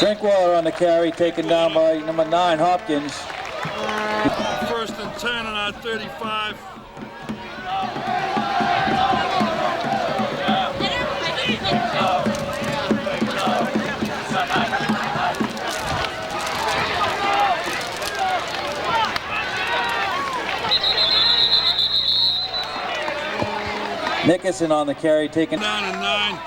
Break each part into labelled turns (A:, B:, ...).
A: Drinkwater on the carry, taken down by number 9, Hopkins.
B: First and 10 on our 35.
A: Nickerson on the carry, taken
B: down to 9.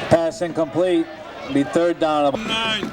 A: Pass incomplete. Be third down.
B: 9.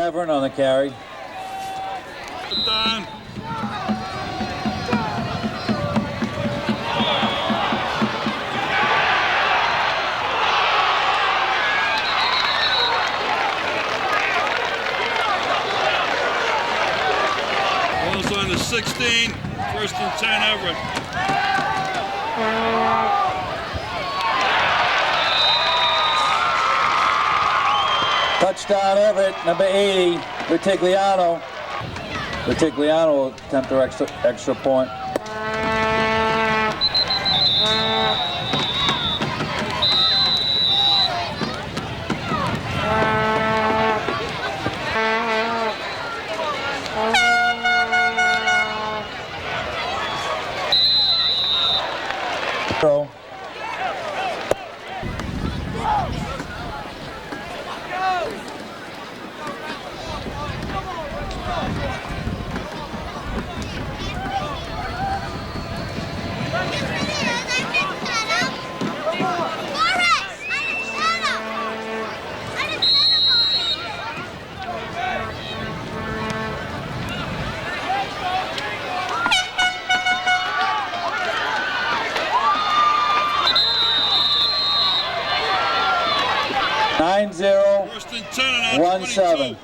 A: Everett on the carry.
B: Done. Ball's on the 16. First and 10, Everett.
A: Touchdown Everett, number 80, Vitigliano. Vitigliano will attempt their extra point. Throw.
B: First and 10 on our
A: 1-7.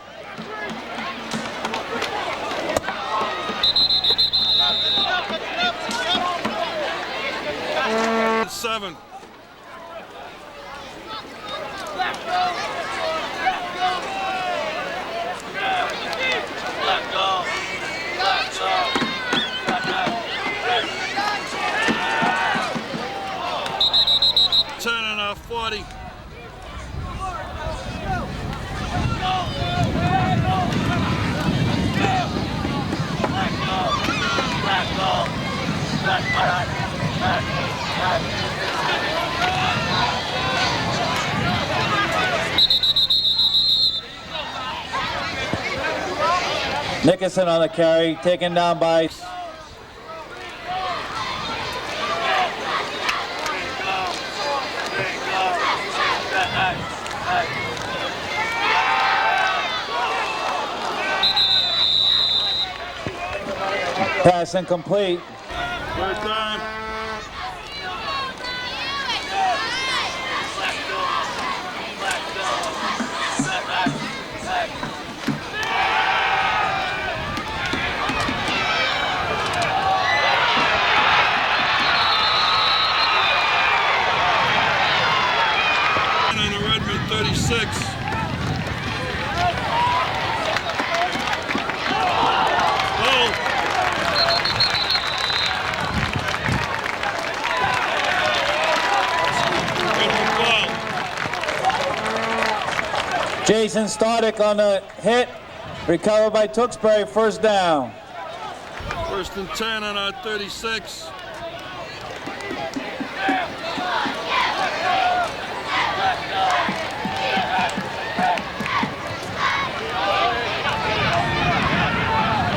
B: 7. On our 40.
A: Nickerson on the carry, taken down by pass incomplete.
B: Third down. On the Redmond 36.
A: Jason Stodick on the hit, recovered by Tewksbury, first down.
B: First and 10 on our 36.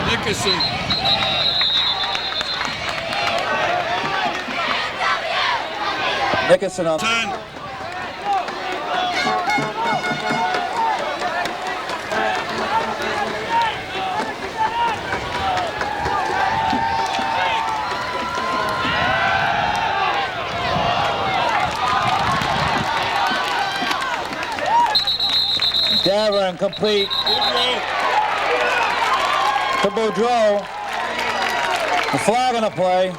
B: Nickerson.
A: Nickerson on
B: 10.
A: Davern incomplete to Boudreau. The flag on the play.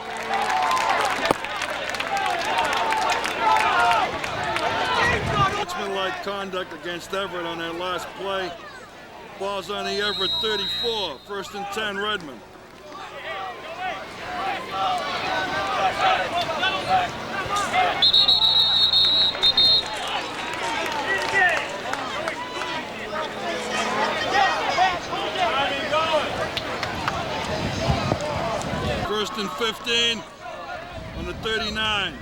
B: Sportsmanlike conduct against Everett on their last play. Ball's on the Everett 34. First and 10, Redmond. First and 15 on the 39.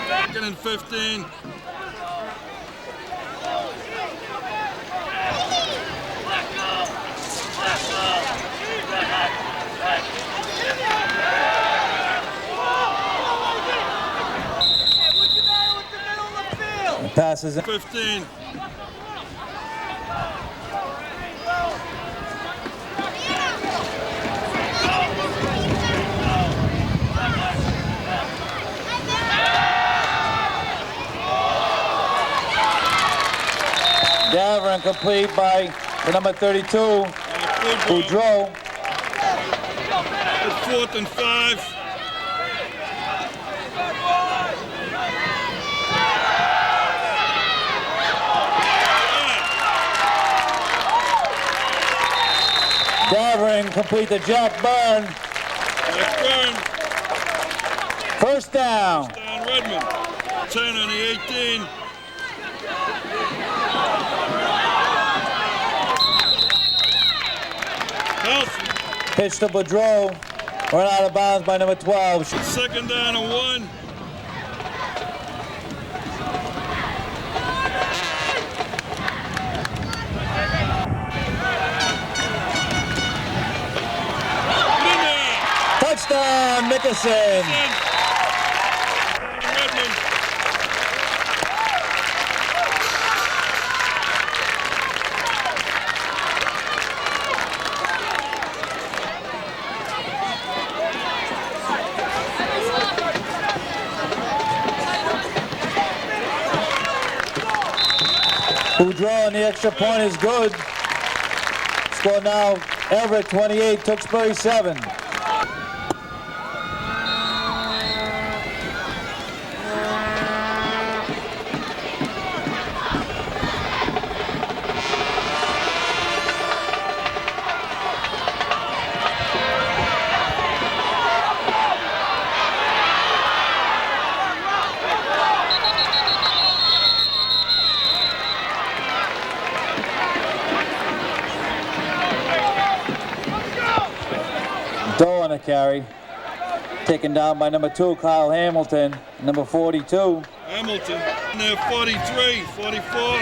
B: Second and 15.
A: Passes in.
B: 15.
A: Davern complete by the number 32, Boudreau.
B: It's 4th and 5.
A: Davern complete to Jack Byrne.
B: Jack Byrne.
A: First down.
B: Down Redmond. 10 on the 18. Nelson.
A: Pitch to Boudreau. Run out of bounds by number 12.
B: Second down and 1.
A: Touchdown, Nickerson.
B: Redmond.
A: Boudreau on the extra point is good. Score now, Everett 28, Tewksbury 7. Doe on a carry. Taken down by number 2, Kyle Hamilton. Number 42.
B: Hamilton. And they're 43, 44.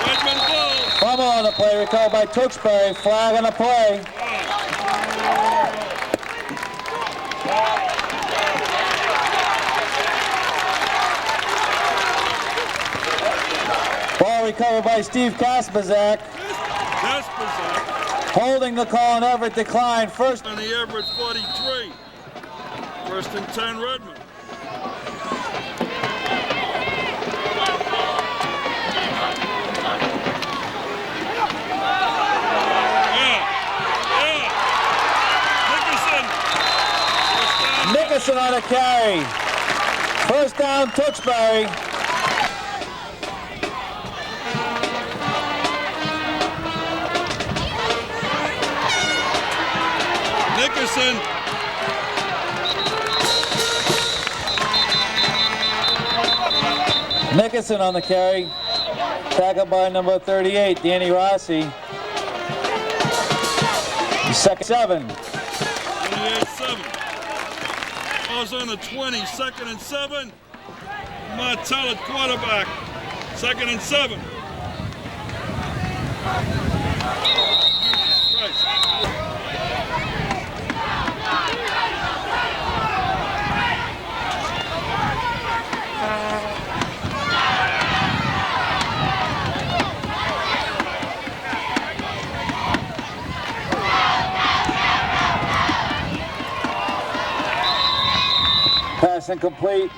B: Redmond ball.
A: Fumble on the play, recovered by Tewksbury. Flag on the play. Ball recovered by Steve Kaspazak. Holding the call and Everett declined. First
B: On the Everett 43. First and 10, Redmond.
A: Nickerson on a carry. First down, Tewksbury.
B: Nickerson.
A: Nickerson on the carry. Tackled by number 38, Danny Rossi. Second 7.
B: 28-7. Ball's on the 20, 2nd and 7. Martell at quarterback. 2nd and 7. Christ.
A: Pass incomplete.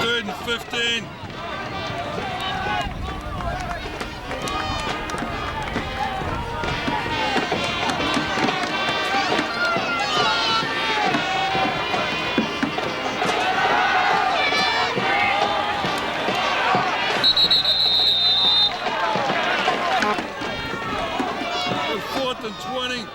B: 3rd and 15. Fourth and 20.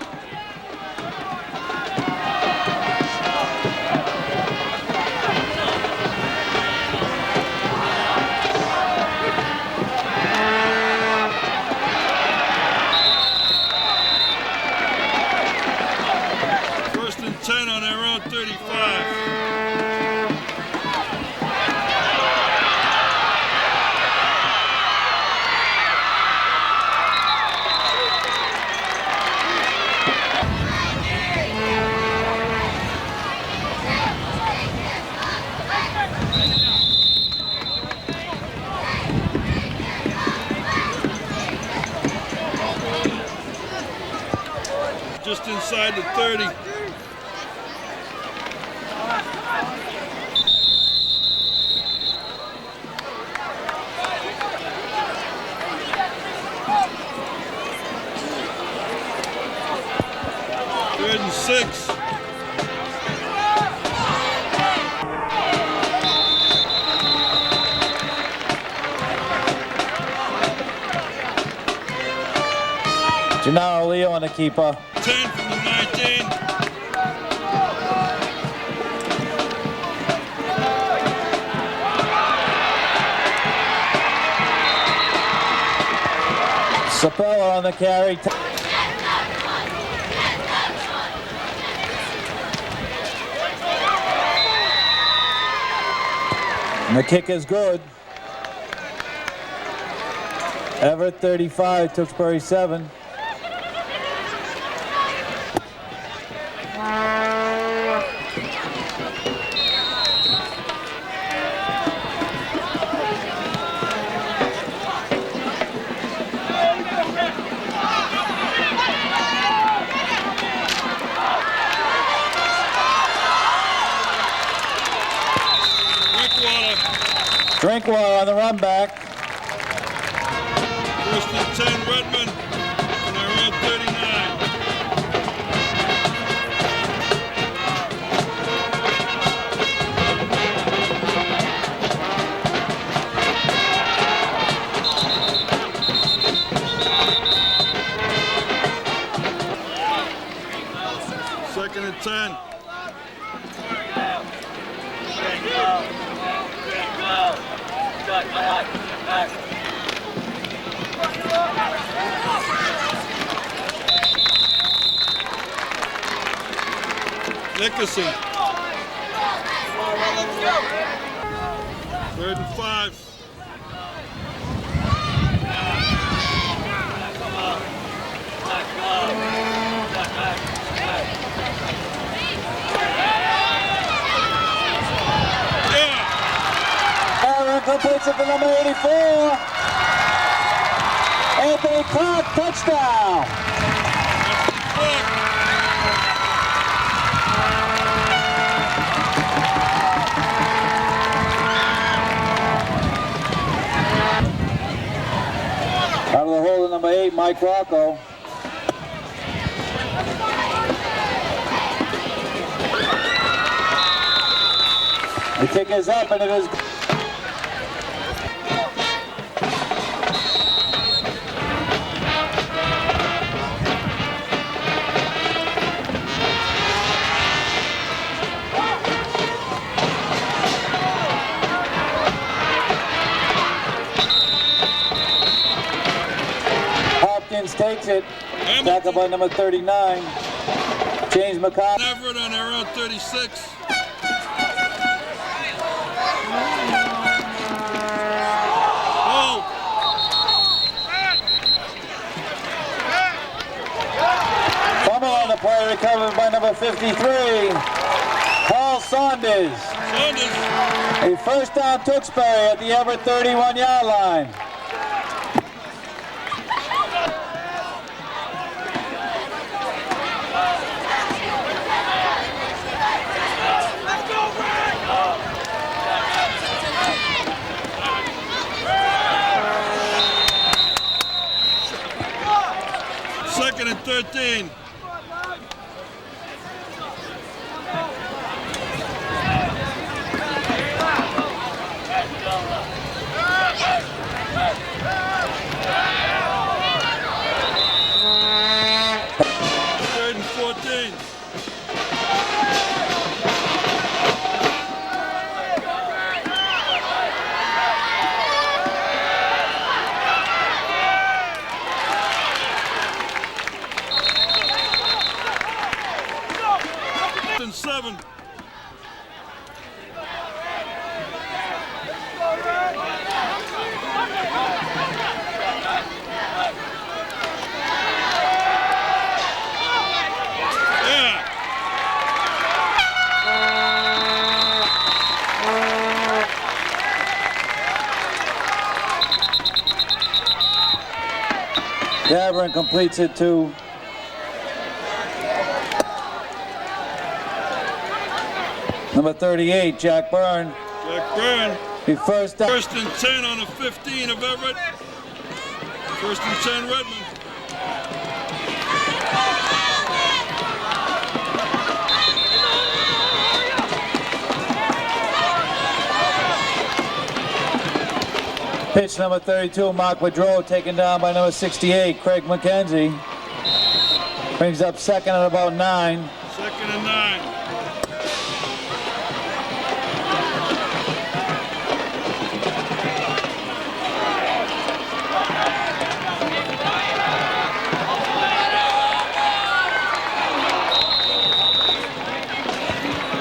B: First and 10 on their own 35. Just inside the 30. Third and 6.
A: Gennaro Leo on the keeper.
B: 10 from the 19.
A: Sapella on the carry. And the kick is good. Everett 35, Tewksbury 7. Drinkwater on the run back.
B: First and 10, Redmond, and they're on 39. Second and 10. Nickerson. 3rd and 5.
A: Completes it for number 84. Anthony Clark, touchdown. Out of the hole of number 8, Mike Rocco. The kick is up and it is. takes it. Tackled by number 39, James McCall.
B: Everett on their own 36.
A: Fumble on the play, recovered by number 53, Paul Saunders. A first down Tewksbury at the Everett 31-yard line.
B: Second and 13. Third and 14. And 7.
A: Everett completes it to number 38, Jack Byrne.
B: Jack Byrne.
A: The first down.
B: First and 10 on the 15 of Everett. First and 10 Redmond.
A: Pitch number 32, Mark Woodrow, taken down by number 68, Craig McKenzie. Brings up second at about 9.
B: Second and 9.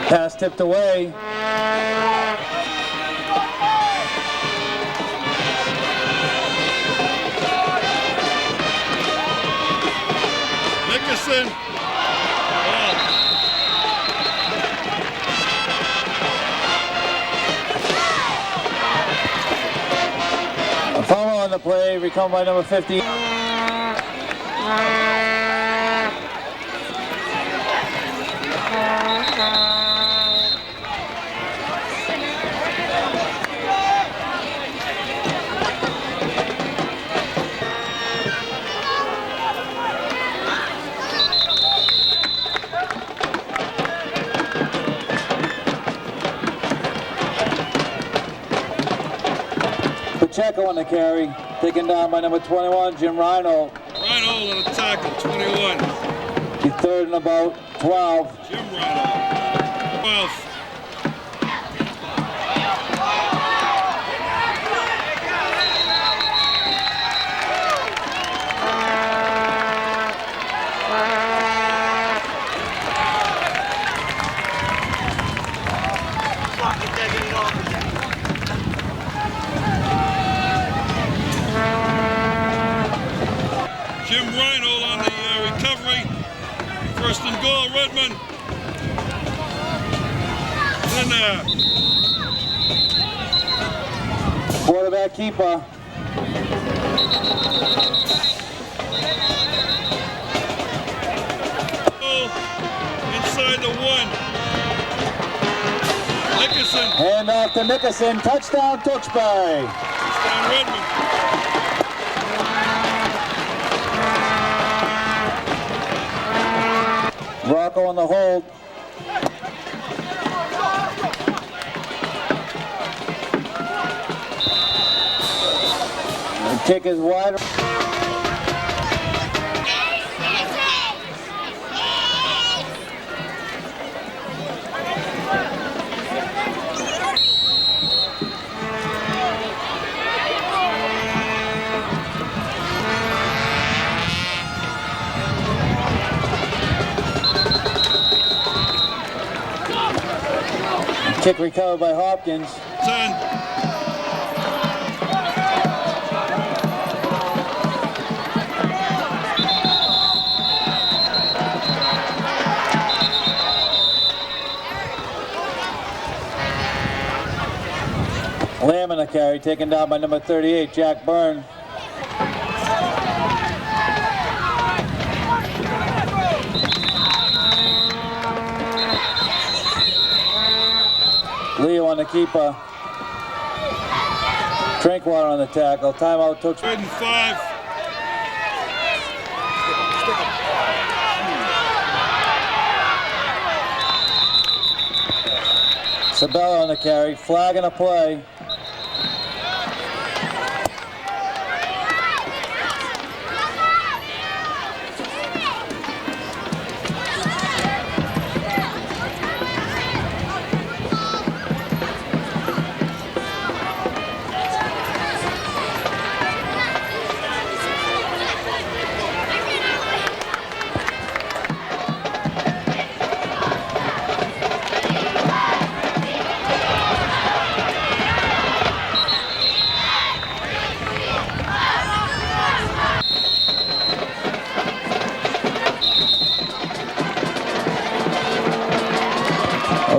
A: Pass tipped away.
B: Nickerson.
A: A fumble on the play, recovered by number 50. Pacheco on the carry, taken down by number 21, Jim Rhino.
B: Rhino on a tackle, 21.
A: He's third and about 12.
B: Jim Rhino. 12. Jim Reinhold on the recovery. First and goal, Redmond. In there.
A: Quarterback keeper.
B: Inside the 1. Nickerson.
A: Hand off to Nickerson. Touchdown, Tewksbury.
B: Touchdown, Redmond.
A: Rocco on the hold. The kick is wide. Kick recovered by Hopkins.
B: 10.
A: Lamb in the carry, taken down by number 38, Jack Byrne. Leo on the keeper. Drinkwater on the tackle. Timeout Tewksbury.
B: 5.
A: Sabella on the carry. Flag and a play.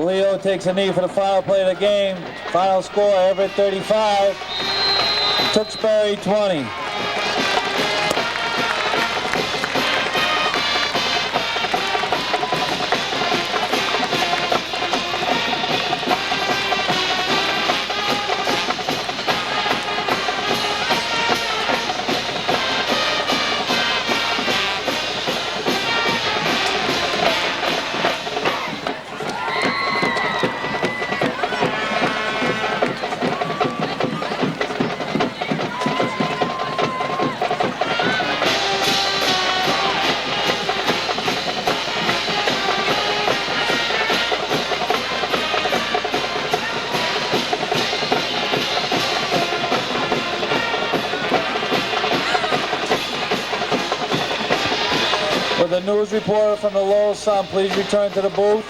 A: Leo takes a knee for the final play of the game. Final score, Everett 35, Tewksbury 20. With a news reporter from the Lowell Sun, please return to the booth.